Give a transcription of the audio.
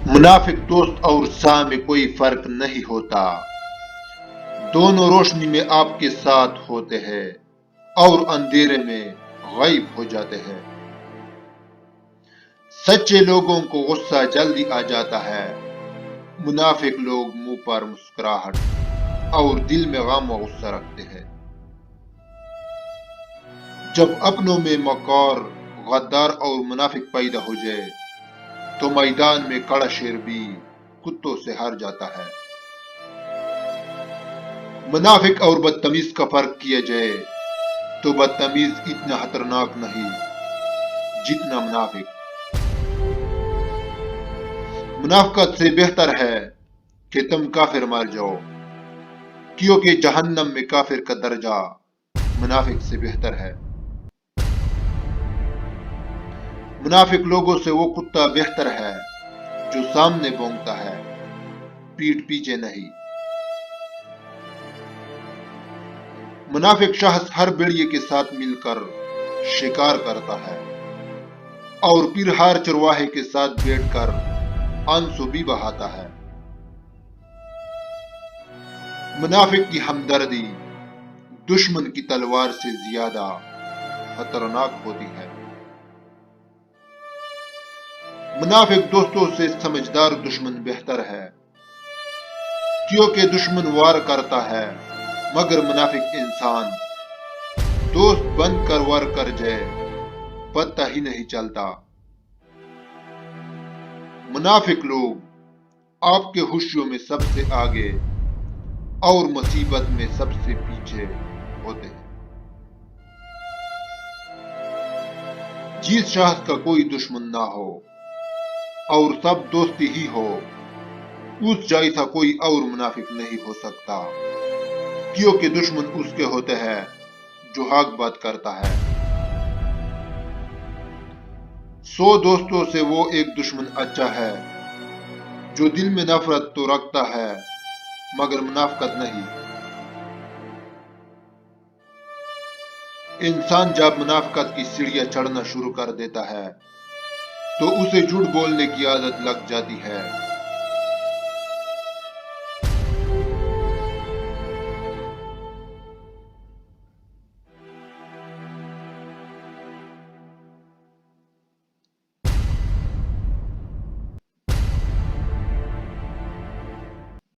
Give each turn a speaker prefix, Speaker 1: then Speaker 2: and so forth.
Speaker 1: منافق دوست اور سا میں کوئی فرق نہیں ہوتا، دونوں روشنی میں آپ کے ساتھ ہوتے ہیں اور اندھیرے میں غائب ہو جاتے ہیں۔ سچے لوگوں کو غصہ جلدی آ جاتا ہے، منافق لوگ منہ پر مسکراہٹ اور دل میں غم و غصہ رکھتے ہیں۔ جب اپنوں میں مکار، غدار اور منافق پیدا ہو جائے تو میدان میں کڑا شیر بھی کتوں سے ہار جاتا ہے۔ منافق اور بدتمیز کا فرق کیا جائے تو بدتمیز اتنا خطرناک نہیں جتنا منافق۔ منافقت سے بہتر ہے کہ تم کافر مار جاؤ، کیونکہ جہنم میں کافر کا درجہ منافق سے بہتر ہے۔ منافق لوگوں سے وہ کتا بہتر ہے جو سامنے بھونکتا ہے، پیٹھ پیچھے نہیں۔ منافق شخص ہر بھیڑیے کے ساتھ مل کر شکار کرتا ہے اور پھر ہر چرواہے کے ساتھ بیٹھ کر آنسو بھی بہاتا ہے۔ منافق کی ہمدردی دشمن کی تلوار سے زیادہ خطرناک ہوتی ہے۔ منافق دوستوں سے سمجھدار دشمن بہتر ہے، کیونکہ دشمن وار کرتا ہے مگر منافق انسان دوست بن کر وار کر جائے پتہ ہی نہیں چلتا۔ منافق لوگ آپ کے خوشیوں میں سب سے آگے اور مصیبت میں سب سے پیچھے ہوتے ہیں۔ جس شخص کا کوئی دشمن نہ ہو اور سب دوستی ہی ہو، اس جیسا کوئی اور منافق نہیں ہو سکتا، کیونکہ دشمن اس کے ہوتے ہیں جو حق بات کرتا ہے۔ 100 دوستوں سے وہ ایک دشمن اچھا ہے جو دل میں نفرت تو رکھتا ہے مگر منافقت نہیں۔ انسان جب منافقت کی سیڑھیاں چڑھنا شروع کر دیتا ہے تو اسے جھوٹ بولنے کی عادت لگ جاتی ہے